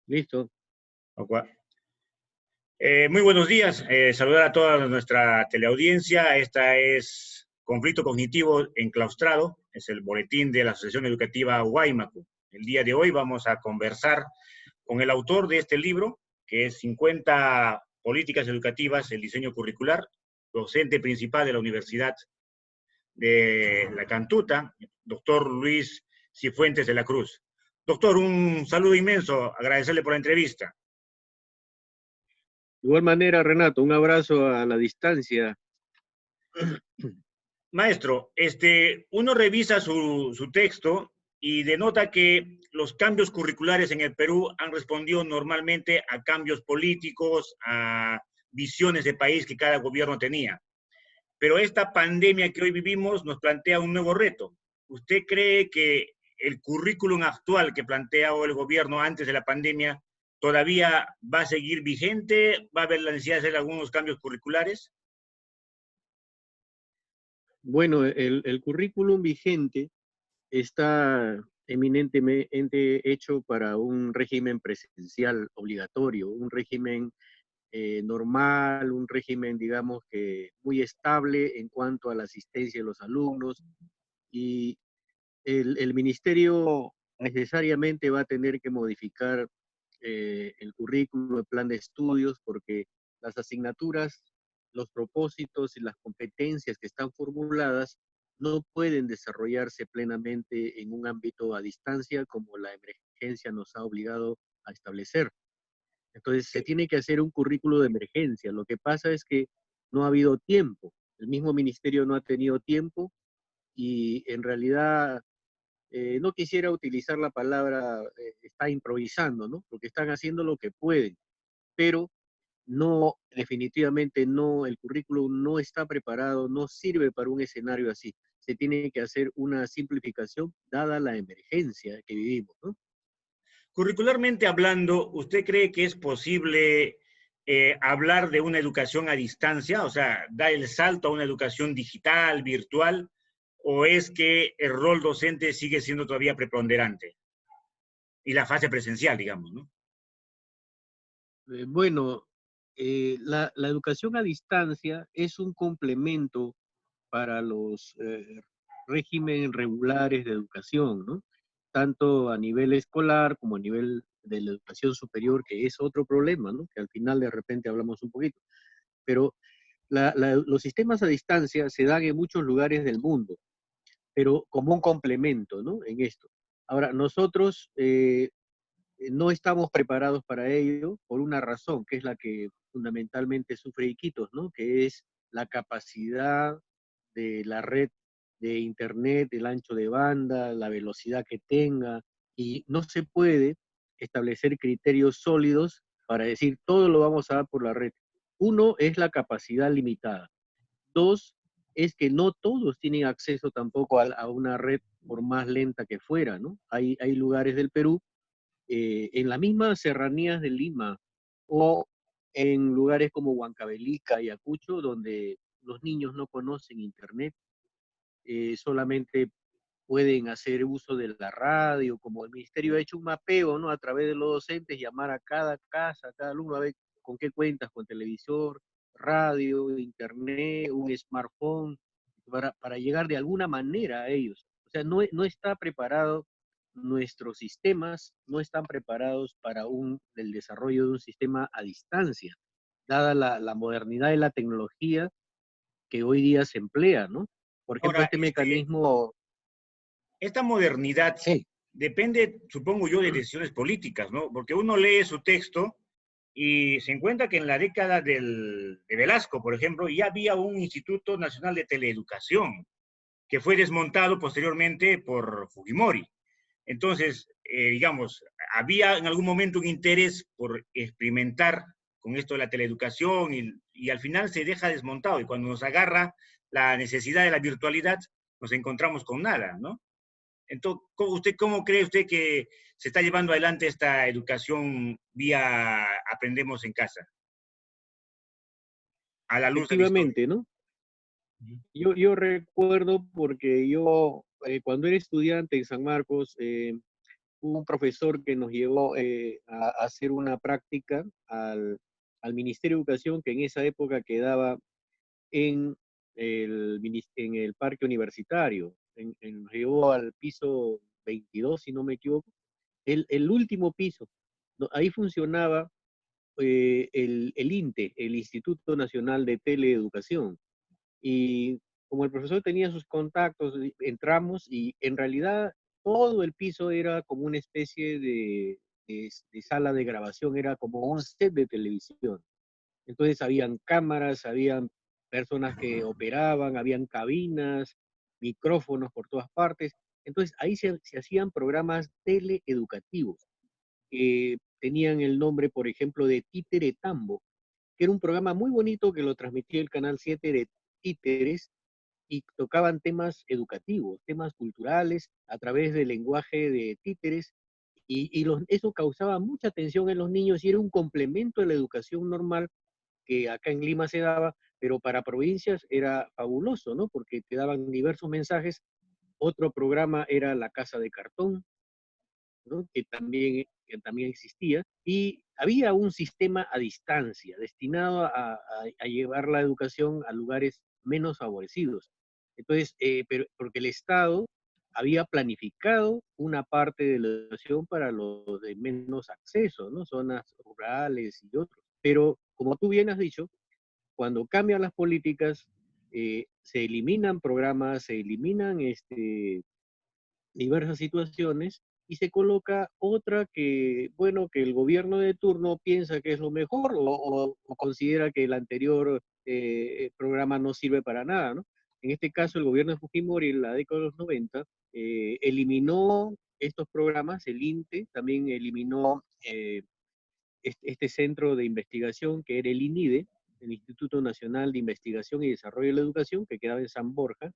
Listo. Ok. Muy buenos días. Saludar a toda nuestra teleaudiencia. Esta es Conflicto Cognitivo Enclaustrado. Es el boletín de la Asociación Educativa Huaymacu. El día de hoy vamos a conversar con el autor de este libro, que es 50 políticas educativas, el diseño curricular, docente principal de la Universidad de La Cantuta, doctor Luis Cifuentes de la Cruz. Doctor, un saludo inmenso. Agradecerle por la entrevista. De igual manera, Renato, un abrazo a la distancia. Maestro, uno revisa su texto y denota que los cambios curriculares en el Perú han respondido normalmente a cambios políticos, a visiones de país que cada gobierno tenía. Pero esta pandemia que hoy vivimos nos plantea un nuevo reto. ¿Usted cree que el currículum actual que plantea el gobierno antes de la pandemia todavía va a seguir vigente? ¿Va a haber la necesidad de hacer algunos cambios curriculares? Bueno, el currículum vigente está eminentemente hecho para un régimen presencial obligatorio, un régimen normal, un régimen, digamos, que muy estable en cuanto a la asistencia de los alumnos, y el ministerio necesariamente va a tener que modificar el currículo, el plan de estudios, porque las asignaturas, los propósitos y las competencias que están formuladas no pueden desarrollarse plenamente en un ámbito a distancia como la emergencia nos ha obligado a establecer. Entonces se tiene que hacer un currículo de emergencia. Lo que pasa es que no ha habido tiempo. El mismo ministerio no ha tenido tiempo y en realidad no quisiera utilizar la palabra está improvisando, ¿no? Porque están haciendo lo que pueden, pero no, definitivamente no, el currículum no está preparado, no sirve para un escenario así. Se tiene que hacer una simplificación dada la emergencia que vivimos, ¿no? Curricularmente hablando, ¿usted cree que es posible hablar de una educación a distancia? O sea, dar el salto a una educación digital, virtual, ¿o es que el rol docente sigue siendo todavía preponderante? Y la fase presencial, digamos, ¿no? Bueno, la educación a distancia es un complemento para los regímenes regulares de educación, ¿no? Tanto a nivel escolar como a nivel de la educación superior, que es otro problema, ¿no? Que al final de repente hablamos un poquito. Pero los sistemas a distancia se dan en muchos lugares del mundo, pero como un complemento, ¿no? En esto. Ahora, nosotros no estamos preparados para ello por una razón, que es la que fundamentalmente sufre Iquitos, ¿no? Que es la capacidad de la red de Internet, el ancho de banda, la velocidad que tenga, y no se puede establecer criterios sólidos para decir todo lo vamos a dar por la red. Uno es la capacidad limitada. Dos es que no todos tienen acceso tampoco a una red por más lenta que fuera, ¿no? Hay lugares del Perú en las mismas serranías de Lima o en lugares como Huancavelica y Acucho, donde los niños no conocen internet, solamente pueden hacer uso de la radio, como el ministerio ha hecho un mapeo, ¿no? A través de los docentes, llamar a cada casa, a cada alumno, a ver con qué cuentas, con televisor, radio, internet, un smartphone, para llegar de alguna manera a ellos. O sea, no está preparado, nuestros sistemas no están preparados para el desarrollo de un sistema a distancia, dada la modernidad de la tecnología que hoy día se emplea, ¿no? Por ejemplo, Ahora, este mecanismo. esta modernidad Sí. depende, supongo yo, de decisiones políticas, ¿no? Porque uno lee su texto y se encuentra que en la década de Velasco, por ejemplo, ya había un Instituto Nacional de Teleeducación que fue desmontado posteriormente por Fujimori. Entonces, digamos, había en algún momento un interés por experimentar con esto de la teleeducación y al final se deja desmontado y cuando nos agarra la necesidad de la virtualidad, nos encontramos con nada, ¿no? Entonces, ¿cómo cree usted que se está llevando adelante esta educación vía aprendemos en casa, a la luz de la historia? Efectivamente, ¿no? Yo recuerdo porque yo, cuando era estudiante en San Marcos, hubo un profesor que nos llevó a hacer una práctica al Ministerio de Educación, que en esa época quedaba en en el parque universitario. Nos llevó al piso 22, si no me equivoco, el último piso. Ahí funcionaba el INTE, el Instituto Nacional de Teleeducación. Y como el profesor tenía sus contactos, entramos y en realidad todo el piso era como una especie de sala de grabación, era como un set de televisión. Entonces habían cámaras, habían personas que operaban, habían cabinas, micrófonos por todas partes. Entonces ahí se hacían programas teleeducativos que tenían el nombre, por ejemplo, de Títere Tambo, que era un programa muy bonito que lo transmitía el Canal 7 de títeres y tocaban temas educativos, temas culturales a través del lenguaje de títeres eso causaba mucha atención en los niños y era un complemento de la educación normal que acá en Lima se daba, pero para provincias era fabuloso, ¿no? Porque te daban diversos mensajes. Otro programa era La Casa de Cartón, ¿no? Que también existía, y había un sistema a distancia destinado a llevar la educación a lugares menos favorecidos. Entonces, pero, porque el Estado había planificado una parte de la educación para los de menos acceso, ¿no? Zonas rurales y otros. Pero, como tú bien has dicho, cuando cambian las políticas, se eliminan programas, se eliminan diversas situaciones y se coloca otra que, bueno, que el gobierno de turno piensa que es lo mejor o considera que el anterior programa no sirve para nada, ¿no? En este caso, el gobierno de Fujimori en la década de los 90 eliminó estos programas, el INTE también eliminó este centro de investigación que era el INIDE, el Instituto Nacional de Investigación y Desarrollo de la Educación, que quedaba en San Borja,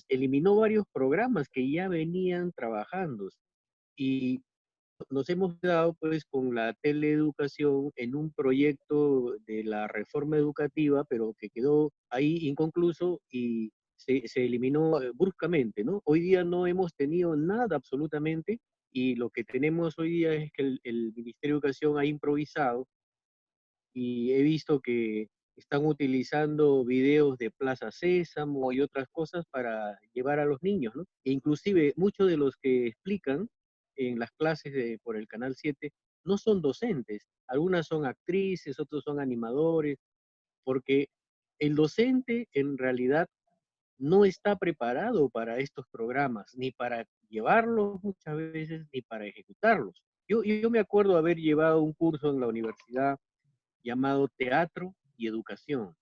eliminó varios programas que ya venían trabajando y nos hemos quedado pues con la teleeducación en un proyecto de la reforma educativa, pero que quedó ahí inconcluso y se eliminó bruscamente, ¿no? Hoy día no hemos tenido nada absolutamente y lo que tenemos hoy día es que el Ministerio de Educación ha improvisado y he visto que están utilizando videos de Plaza Sésamo y otras cosas para llevar a los niños, ¿no? E inclusive muchos de los que explican en las clases por el Canal 7 no son docentes, algunas son actrices, otros son animadores, porque el docente en realidad no está preparado para estos programas, ni para llevarlos muchas veces, ni para ejecutarlos. Yo me acuerdo haber llevado un curso en la universidad llamado Teatro y Educación.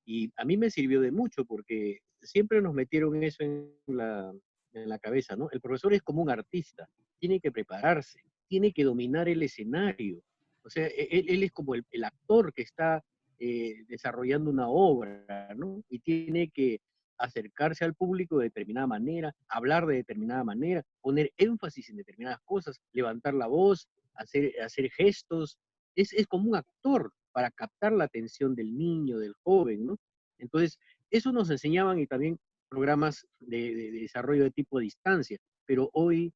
Y a mí me sirvió de mucho porque siempre nos metieron eso en la cabeza, ¿no? El profesor es como un artista, tiene que prepararse, tiene que dominar el escenario. O sea, él es como el actor que está desarrollando una obra, ¿no? Y tiene que acercarse al público de determinada manera, hablar de determinada manera, poner énfasis en determinadas cosas, levantar la voz, hacer gestos. Es como un actor para captar la atención del niño, del joven, ¿no? Entonces, eso nos enseñaban y también programas de desarrollo de tipo a distancia, pero hoy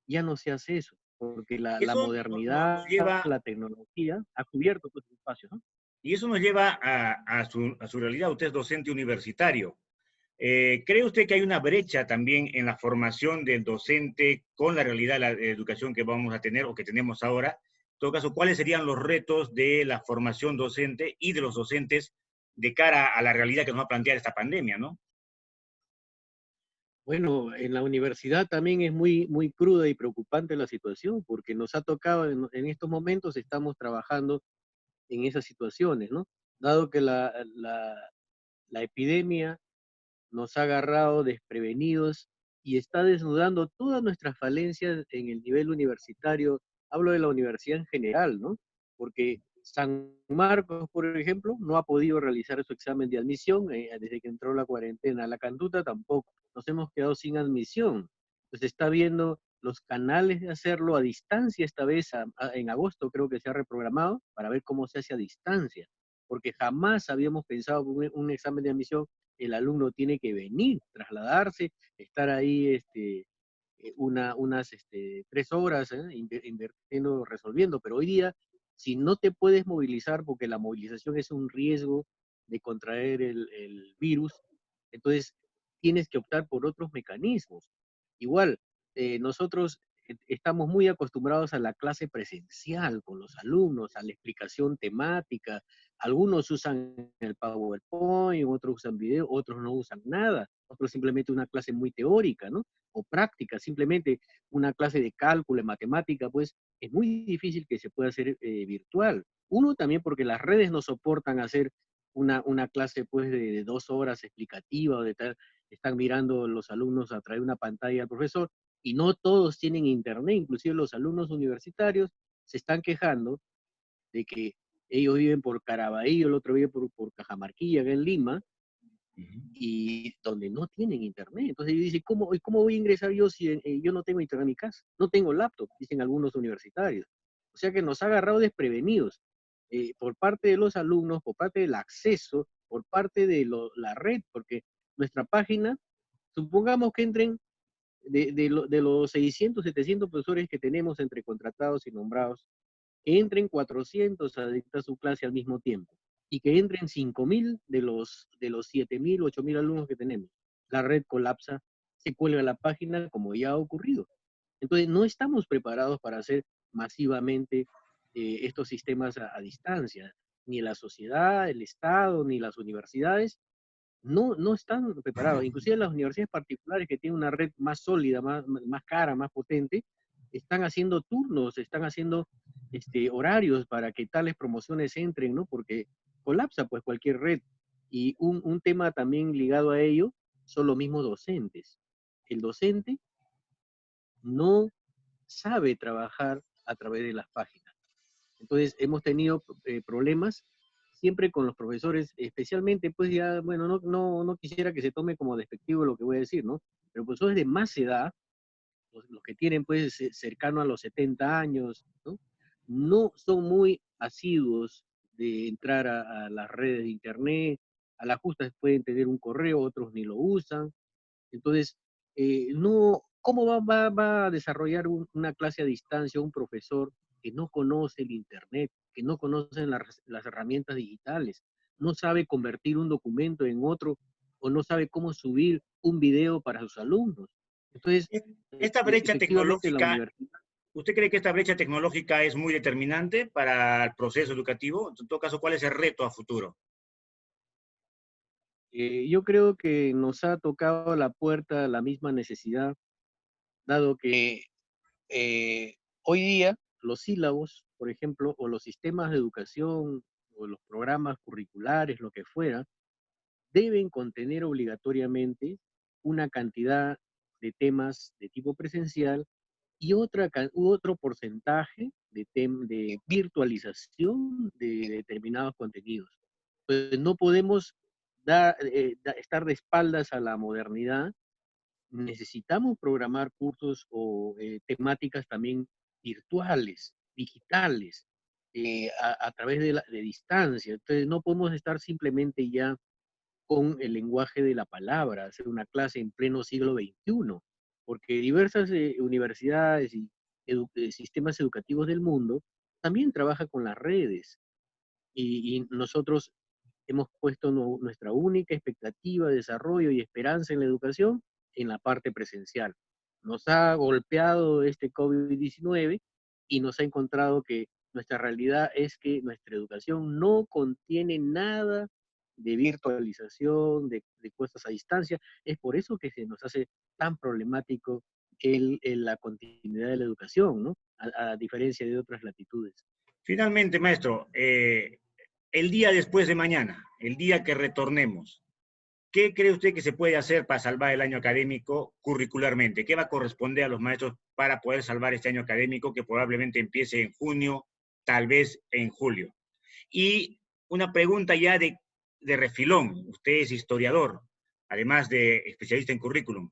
ya no se hace eso, porque la Eso nos modernidad, lleva, la tecnología ha cubierto estos espacios, ¿no? y eso nos lleva a su realidad. Usted es docente universitario. ¿Cree usted que hay una brecha también en la formación del docente con la realidad de la educación que vamos a tener o que tenemos ahora? En todo caso, ¿cuáles serían los retos de la formación docente y de los docentes de cara a la realidad que nos va a plantear esta pandemia, ¿no? Bueno, en la universidad también es muy cruda y preocupante la situación, porque nos ha tocado en estos momentos, estamos trabajando en esas situaciones, ¿no? Dado que la epidemia nos ha agarrado desprevenidos y está desnudando todas nuestras falencias en el nivel universitario. Hablo de la universidad en general, ¿no? Porque San Marcos, por ejemplo, no ha podido realizar su examen de admisión desde que entró la cuarentena. La Cantuta tampoco. Nos hemos quedado sin admisión. Entonces está viendo los canales de hacerlo a distancia esta vez, en agosto creo que se ha reprogramado, para ver cómo se hace a distancia. Porque jamás habíamos pensado que un examen de admisión el alumno tiene que venir, trasladarse, estar ahí unas 3 horas invirtiendo, resolviendo, pero hoy día, si no te puedes movilizar, porque la movilización es un riesgo de contraer el virus, entonces tienes que optar por otros mecanismos. Igual, nosotros estamos muy acostumbrados a la clase presencial con los alumnos, a la explicación temática. Algunos usan el PowerPoint, otros usan video, otros no usan nada, otros simplemente una clase muy teórica, ¿no? O práctica, simplemente una clase de cálculo, de matemática, pues es muy difícil que se pueda hacer virtual. Uno también porque las redes no soportan hacer una clase pues de 2 horas explicativa o de tal, están mirando los alumnos a través de una pantalla al profesor y no todos tienen internet, inclusive los alumnos universitarios se están quejando de que ellos viven por Caraballo, el otro vive por Cajamarquilla, acá en Lima, Ujú. y donde no tienen internet. Entonces ellos dicen, ¿cómo voy a ingresar yo si yo no tengo internet en mi casa? No tengo laptop, dicen algunos universitarios. O sea que nos ha agarrado desprevenidos por parte de los alumnos, por parte del acceso, por parte de la red, porque nuestra página, supongamos que entren de los 600, 700 profesores que tenemos entre contratados y nombrados, que entren 400 a dictar su clase al mismo tiempo y que entren 5.000 de los 7.000, 8.000 alumnos que tenemos. La red colapsa, se cuelga la página como ya ha ocurrido. Entonces, no estamos preparados para hacer masivamente estos sistemas a distancia. Ni la sociedad, el Estado, ni las universidades no están preparados. Inclusive las universidades particulares que tienen una red más sólida, más cara, más potente, están haciendo turnos, están haciendo horarios para que tales promociones entren, ¿no? Porque colapsa pues cualquier red. Y un tema también ligado a ello son los mismos docentes. El docente no sabe trabajar a través de las páginas. Entonces hemos tenido problemas siempre con los profesores, especialmente pues ya, bueno, no quisiera que se tome como despectivo lo que voy a decir, ¿no? Pero profesores de más edad, los que tienen pues cercano a los 70 años, ¿no? No son muy asiduos de entrar a las redes de internet, a las justas pueden tener un correo, otros ni lo usan, entonces, no, ¿cómo va a desarrollar una clase a distancia un profesor que no conoce el Internet, que no conoce las herramientas digitales, no sabe convertir un documento en otro o no sabe cómo subir un video para sus alumnos? Entonces, Esta brecha efectivamente la tecnológica, universidad, ¿usted cree que esta brecha tecnológica es muy determinante para el proceso educativo? En todo caso, ¿cuál es el reto a futuro? yo creo que nos ha tocado la puerta la misma necesidad, dado que eh, hoy día los sílabos, por ejemplo, o los sistemas de educación o los programas curriculares, lo que fuera, deben contener obligatoriamente una cantidad de temas de tipo presencial y otro porcentaje de virtualización de determinados contenidos. Pues no podemos estar de espaldas a la modernidad, necesitamos programar cursos o temáticas también virtuales, digitales, a través de distancia. Entonces no podemos estar simplemente ya con el lenguaje de la palabra, hacer una clase en pleno siglo XXI, porque diversas universidades y sistemas educativos del mundo también trabajan con las redes y nosotros hemos puesto nuestra única expectativa de desarrollo y esperanza en la educación en la parte presencial. Nos ha golpeado este COVID-19 y nos ha encontrado que nuestra realidad es que nuestra educación no contiene nada de virtualización, de cosas a distancia. Es por eso que se nos hace tan problemático la continuidad de la educación, ¿no? A diferencia de otras latitudes. Finalmente, maestro, el día después de mañana, el día que retornemos, ¿qué cree usted que se puede hacer para salvar el año académico curricularmente? ¿Qué va a corresponder a los maestros para poder salvar este año académico que probablemente empiece en junio, tal vez en julio? Y una pregunta ya de refilón. Usted es historiador, además de especialista en currículum.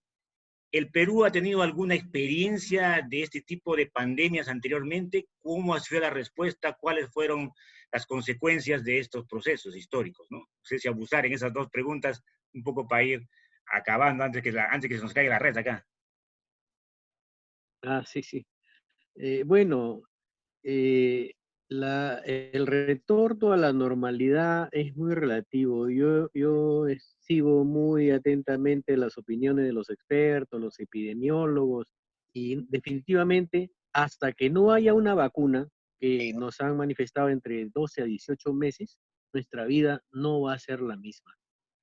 ¿El Perú ha tenido alguna experiencia de este tipo de pandemias anteriormente? ¿Cómo ha sido la respuesta? ¿Cuáles fueron las consecuencias de estos procesos históricos? ¿No? No sé si abusar en esas dos preguntas un poco para ir acabando antes que se nos caiga la red acá. Ah, sí, sí. Bueno, eh, el retorno a la normalidad es muy relativo. Yo sigo muy atentamente las opiniones de los expertos, los epidemiólogos, y definitivamente hasta que no haya una vacuna, que nos han manifestado entre 12 a 18 meses, nuestra vida no va a ser la misma.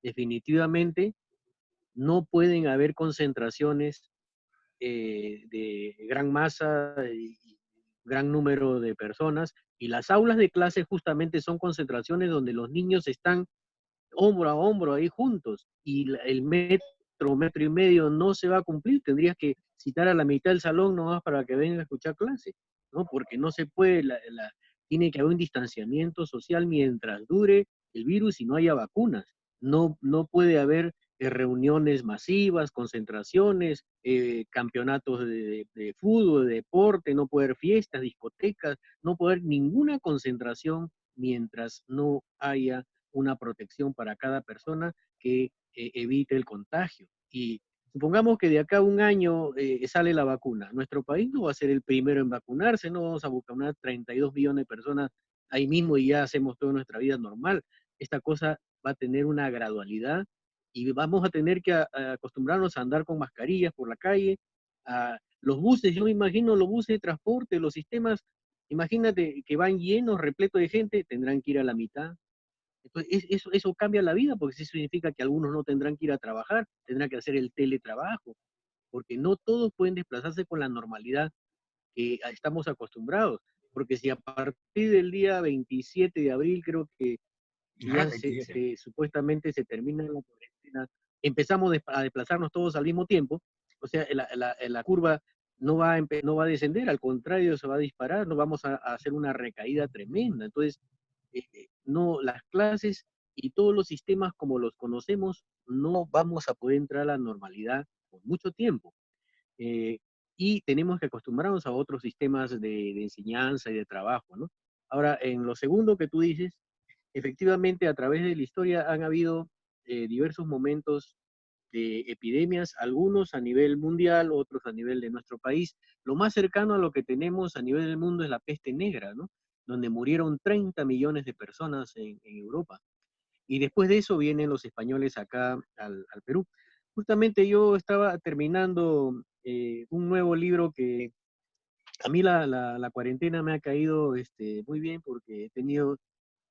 Definitivamente no pueden haber concentraciones de gran masa y gran número de personas. Y las aulas de clase justamente son concentraciones donde los niños están hombro a hombro ahí juntos y el metro y medio no se va a cumplir. Tendrías que citar a la mitad del salón nomás para que venga a escuchar clase, ¿no? Porque no se puede, tiene que haber un distanciamiento social mientras dure el virus y no haya vacunas. No puede haber reuniones masivas, concentraciones, campeonatos de fútbol, de deporte, no puede haber fiestas, discotecas, no puede haber ninguna concentración mientras no haya una protección para cada persona que evite el contagio. Y supongamos que de acá a un año sale la vacuna. Nuestro país no va a ser el primero en vacunarse, no vamos a vacunar 32 millones de personas ahí mismo y ya hacemos toda nuestra vida normal. Esta cosa va a tener una gradualidad y vamos a tener que acostumbrarnos a andar con mascarillas por la calle, a los buses, yo me imagino los buses de transporte, los sistemas, imagínate que van llenos, repletos de gente, tendrán que ir a la mitad. Entonces, eso cambia la vida, porque eso significa que algunos no tendrán que ir a trabajar, tendrán que hacer el teletrabajo, porque no todos pueden desplazarse con la normalidad que estamos acostumbrados. Porque si a partir del día 27 de abril, creo que Ajá, ya 27. supuestamente se termina la cuarentena, empezamos a desplazarnos todos al mismo tiempo, o sea, la curva no va a descender, al contrario, se va a disparar, nos vamos a hacer una recaída tremenda. Entonces, no, las clases y todos los sistemas como los conocemos, no vamos a poder entrar a la normalidad por mucho tiempo. Eh, y tenemos que acostumbrarnos a otros sistemas de enseñanza y de trabajo, ¿no? Ahora, en lo segundo que tú dices, efectivamente, a través de la historia han habido diversos momentos de epidemias, algunos a nivel mundial, otros a nivel de nuestro país. Lo más cercano a lo que tenemos a nivel del mundo es la peste negra, ¿no? Donde murieron 30 millones de personas en Europa. Y después de eso vienen los españoles acá al Perú. Justamente yo estaba terminando un nuevo libro que a mí la cuarentena me ha caído muy bien porque he tenido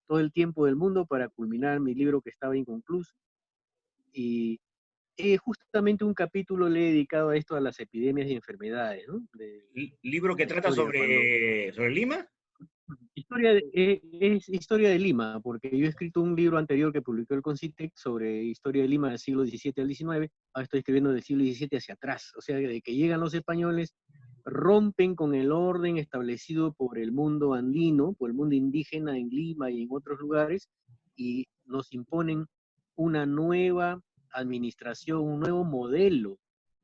todo el tiempo del mundo para culminar mi libro que estaba inconcluso. Y justamente un capítulo le he dedicado a esto, a las epidemias y enfermedades, ¿no? Libro De que la trata historia, sobre Lima. es historia de Lima, porque yo he escrito un libro anterior que publicó el Concitec sobre historia de Lima del siglo XVII al XIX, ahora estoy escribiendo del siglo XVII hacia atrás, o sea, de que llegan los españoles, rompen con el orden establecido por el mundo andino, por el mundo indígena en Lima y en otros lugares, y nos imponen una nueva administración, un nuevo modelo.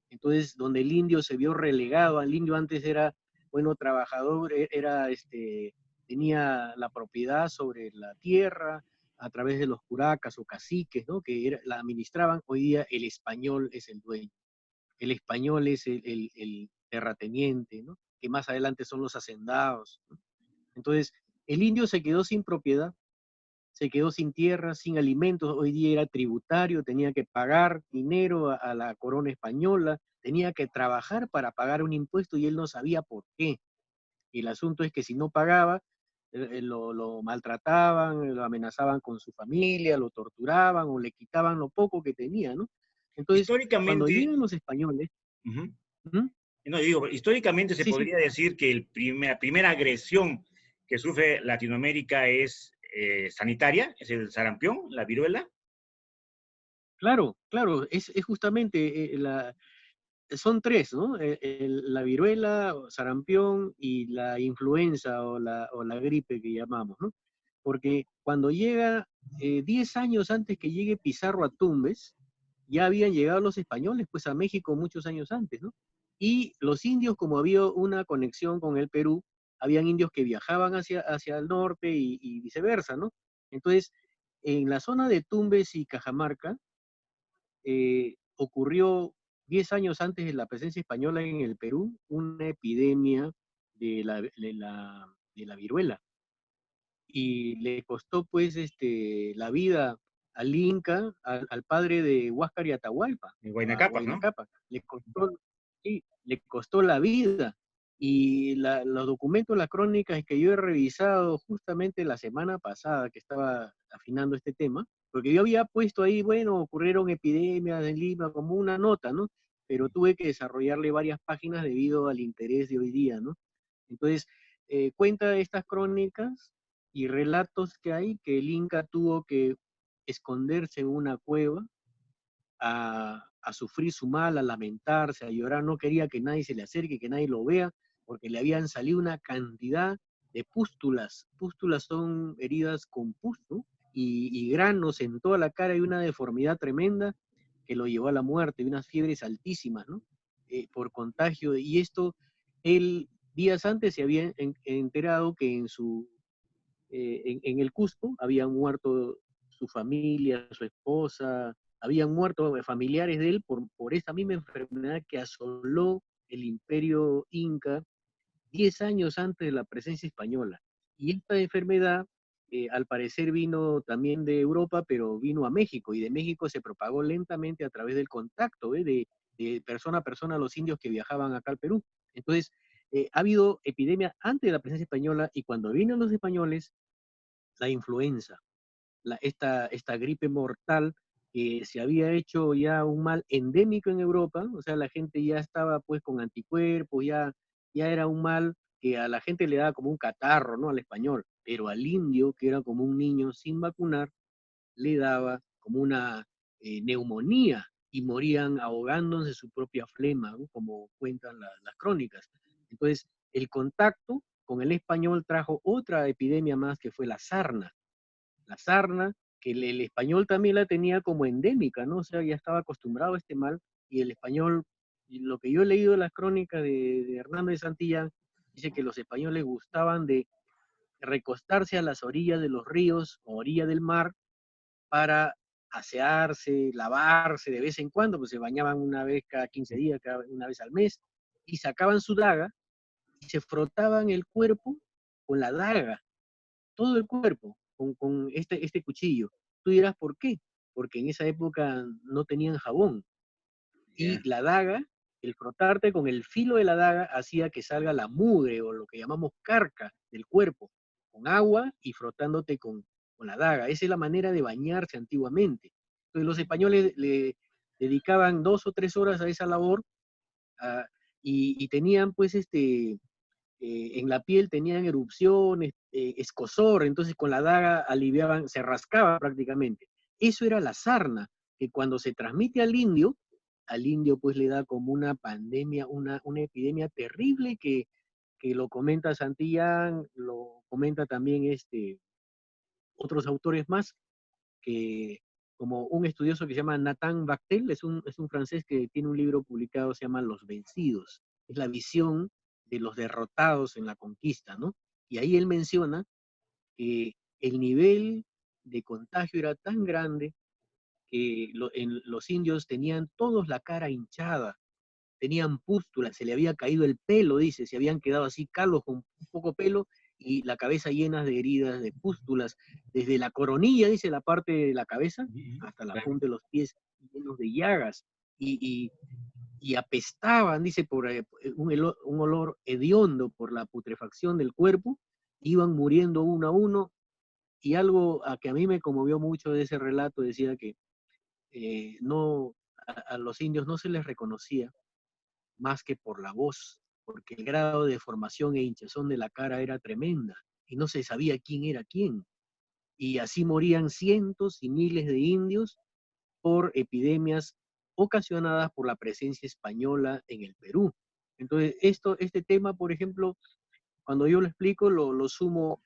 Entonces, donde el indio se vio relegado, el indio antes era, bueno, trabajador, tenía la propiedad sobre la tierra a través de los curacas o caciques, ¿no? La administraban. Hoy día el español es el dueño, el español es el terrateniente, ¿no? Que más adelante son los hacendados, ¿no? Entonces, el indio se quedó sin propiedad, se quedó sin tierra, sin alimentos, hoy día era tributario, tenía que pagar dinero a la corona española, tenía que trabajar para pagar un impuesto y él no sabía por qué. Y el asunto es que si no pagaba, lo maltrataban, lo amenazaban con su familia, lo torturaban o le quitaban lo poco que tenía, ¿no? Entonces, cuando Históricamente, llegan los españoles, ujú, ¿hmm? no digo, históricamente se Sí, sí, podría decir que la primera agresión que sufre Latinoamérica es sanitaria, es el sarampión, la viruela. claro, claro, es justamente son tres, ¿no? La viruela, sarampión y la influenza o la gripe que llamamos, ¿no? Porque cuando llega, 10 años antes que llegue Pizarro a Tumbes, ya habían llegado los españoles, pues a México muchos años antes, ¿no? Y los indios, como había una conexión con el Perú, habían indios que viajaban hacia el norte y viceversa, ¿no? Entonces, en la zona de Tumbes y Cajamarca, ocurrió 10 años antes de la presencia española en el Perú, una epidemia de la viruela. Y le costó pues la vida al Inca, al padre de Huáscar y Atahualpa, En a Huayna Huayna ¿no? Cápac. Sí, le costó la vida. Y los documentos, las crónicas que yo he revisado justamente la semana pasada que estaba afinando este tema, porque yo había puesto ahí, bueno, ocurrieron epidemias en Lima como una nota, ¿no? Pero tuve que desarrollarle varias páginas debido al interés de hoy día, ¿no? Entonces, cuenta estas crónicas y relatos que hay que el Inca tuvo que esconderse en una cueva a sufrir su mal, a lamentarse, a llorar, no quería que nadie se le acerque, que nadie lo vea, porque le habían salido una cantidad de pústulas. Pústulas son heridas con pus, ¿no? Y granos en toda la cara y una deformidad tremenda que lo llevó a la muerte, y unas fiebres altísimas, ¿no? Por contagio. Y esto, él días antes se había enterado que en el Cusco habían muerto su familia, su esposa, habían muerto familiares de él por esta misma enfermedad que asoló el imperio inca 10 años antes de la presencia española. Y esta enfermedad, al parecer, vino también de Europa, pero vino a México, y de México se propagó lentamente a través del contacto, de persona a persona a los indios que viajaban acá al Perú. Entonces, ha habido epidemia antes de la presencia española, y cuando vinieron los españoles, la influenza, esta gripe mortal que se había hecho ya un mal endémico en Europa, o sea, la gente ya estaba pues con anticuerpos, ya era un mal que a la gente le daba como un catarro, ¿no? Al español, pero al indio, que era como un niño sin vacunar, le daba como una neumonía y morían ahogándose su propia flema, ¿no? Como cuentan las crónicas. Entonces, el contacto con el español trajo otra epidemia más que fue la sarna, que el español también la tenía como endémica, ¿no? O sea, ya estaba acostumbrado a este mal, y el español, y lo que yo he leído de las crónicas de Hernando de Santillán, dice que los españoles gustaban de recostarse a las orillas de los ríos o orillas del mar para asearse, lavarse de vez en cuando, pues se bañaban una vez cada 15 días, una vez al mes, y sacaban su daga y se frotaban el cuerpo con la daga, todo el cuerpo con este cuchillo. Tú dirás, ¿por qué? Porque en esa época no tenían jabón. Ya. Y la daga, el frotarte con el filo de la daga hacía que salga la mugre o lo que llamamos carca del cuerpo, con agua y frotándote con la daga. Esa es la manera de bañarse antiguamente. Entonces los españoles le dedicaban 2 o 3 horas a esa labor, ah, y tenían pues en la piel tenían erupciones, escozor, entonces con la daga aliviaban, se rascaba prácticamente. Eso era la sarna, que cuando se transmite al indio pues le da como una pandemia, una epidemia terrible que lo comenta Santillán, lo comenta también otros autores más, que como un estudioso que se llama Nathan Bactel, es un francés que tiene un libro publicado, se llama Los Vencidos. Es la visión de los derrotados en la conquista, ¿no? Y ahí él menciona que el nivel de contagio era tan grande que los indios tenían todos la cara hinchada, tenían pústulas, se le había caído el pelo, dice, se habían quedado así calvos con un poco pelo y la cabeza llena de heridas, de pústulas, desde la coronilla, dice, la parte de la cabeza, hasta la Claro. punta de los pies, llenos de llagas, y, y apestaban, dice, por un olor hediondo por la putrefacción del cuerpo, iban muriendo uno a uno, y algo que a mí me conmovió mucho de ese relato decía que no, a los indios no se les reconocía más que por la voz, porque el grado de deformación e hinchazón de la cara era tremenda y no se sabía quién era quién. Y así morían cientos y miles de indios por epidemias ocasionadas por la presencia española en el Perú. Entonces, este tema, por ejemplo, cuando yo lo explico, lo sumo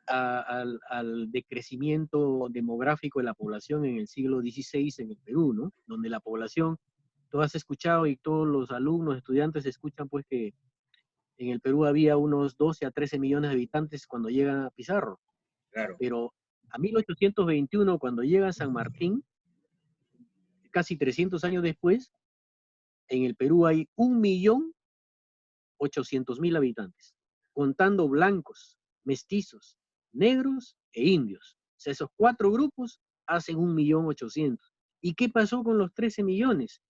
al decrecimiento demográfico de la población en el siglo XVI en el Perú, ¿no? Donde la población, tú has escuchado y todos los alumnos, estudiantes escuchan pues que en el Perú había unos 12 a 13 millones de habitantes cuando llega Pizarro, Claro. pero a 1821, cuando llega San Martín, casi 300 años después, En el Perú hay 1.800.000 habitantes, contando blancos, mestizos, negros e indios. O sea, esos cuatro grupos hacen 1.800.000. ¿Y qué pasó con los 13 millones?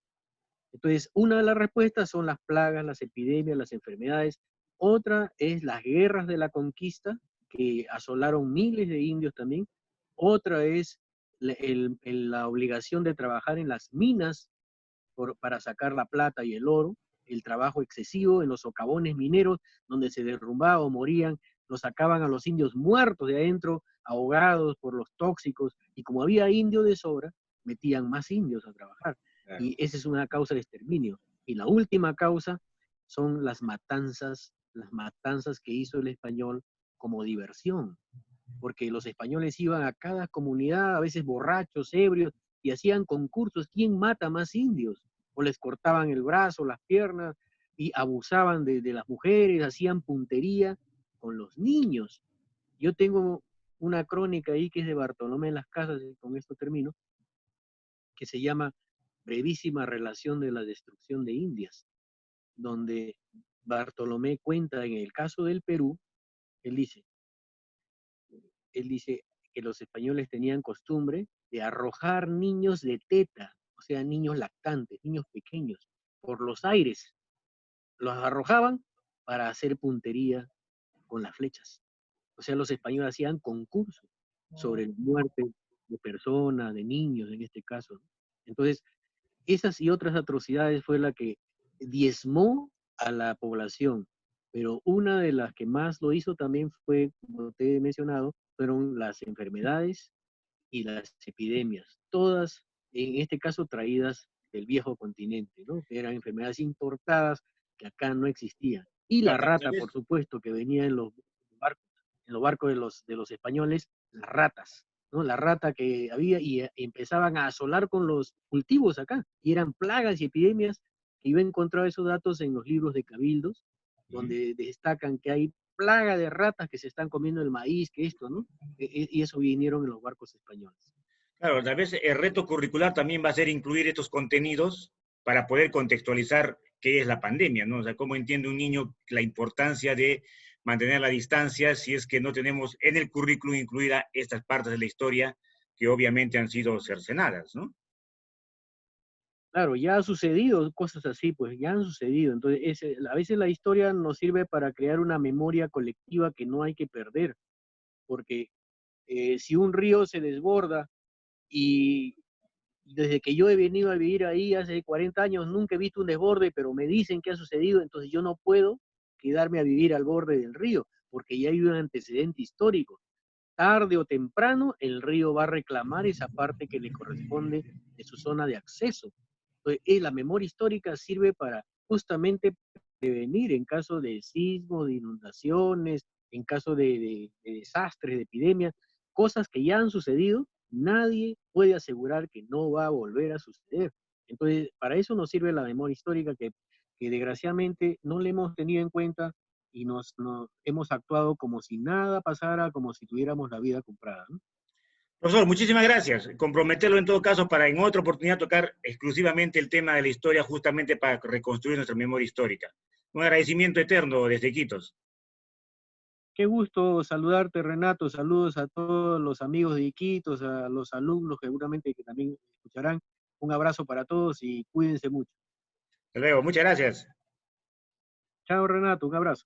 Entonces, una de las respuestas son las plagas, las epidemias, las enfermedades. Otra es las guerras de la conquista, que asolaron miles de indios también. Otra es la obligación de trabajar en las minas para sacar la plata y el oro, el trabajo excesivo en los socavones mineros, donde se derrumbaban o morían, los sacaban a los indios muertos de adentro, ahogados por los tóxicos, y como había indios de sobra, metían más indios a trabajar. Claro. Y esa es una causa de exterminio. Y la última causa son las matanzas que hizo el español como diversión, porque los españoles iban a cada comunidad, a veces borrachos, ebrios, y hacían concursos, ¿quién mata más indios? O les cortaban el brazo, las piernas, y abusaban de las mujeres, hacían puntería con los niños. Yo tengo una crónica ahí que es de Bartolomé de las Casas, y con esto termino, que se llama Brevísima relación de la destrucción de Indias, donde Bartolomé cuenta en el caso del Perú, él dice, él dice que los españoles tenían costumbre de arrojar niños de teta, o sea, niños lactantes, niños pequeños, por los aires. Los arrojaban para hacer puntería con las flechas. O sea, los españoles hacían concursos sobre la muerte de personas, de niños en este caso. Entonces, esas y otras atrocidades fue la que diezmó a la población, pero una de las que más lo hizo también fue, como te he mencionado, fueron las enfermedades y las epidemias, todas en este caso traídas del viejo continente, ¿no? Que eran enfermedades importadas que acá no existían. Y la Tal rata, vez, por supuesto, que venía en los barcos de los españoles, las ratas, ¿no? La rata que había y empezaban a asolar con los cultivos acá, y eran plagas y epidemias, que yo he encontrado esos datos en los libros de cabildos, donde destacan que hay plaga de ratas que se están comiendo el maíz, que esto, ¿no? Y eso vinieron en los barcos españoles. claro, tal vez el reto curricular también va a ser incluir estos contenidos para poder contextualizar qué es la pandemia, ¿no? O sea, cómo entiende un niño la importancia de mantener la distancia si es que no tenemos en el currículum incluida estas partes de la historia que obviamente han sido cercenadas, ¿no? Claro, ya ha sucedido cosas así, pues ya han sucedido. Entonces, a veces la historia nos sirve para crear una memoria colectiva que no hay que perder, porque si un río se desborda y desde que yo he venido a vivir ahí hace 40 años nunca he visto un desborde, pero me dicen que ha sucedido, entonces yo no puedo quedarme a vivir al borde del río, porque ya hay un antecedente histórico. Tarde o temprano el río va a reclamar esa parte que le corresponde de su zona de acceso. Entonces, la memoria histórica sirve para justamente prevenir en caso de sismos, de inundaciones, en caso de desastres, de epidemias, cosas que ya han sucedido, nadie puede asegurar que no va a volver a suceder. Entonces, para eso nos sirve la memoria histórica que desgraciadamente no le hemos tenido en cuenta y nos hemos actuado como si nada pasara, como si tuviéramos la vida comprada, ¿no? Profesor, muchísimas gracias. Comprometerlo en todo caso para en otra oportunidad tocar exclusivamente el tema de la historia, justamente para reconstruir nuestra memoria histórica. Un agradecimiento eterno desde Iquitos. Qué gusto saludarte, Renato. Saludos a todos los amigos de Iquitos, a los alumnos seguramente que también escucharán. Un abrazo para todos y cuídense mucho. Hasta luego, muchas gracias. Chao, Renato, un abrazo.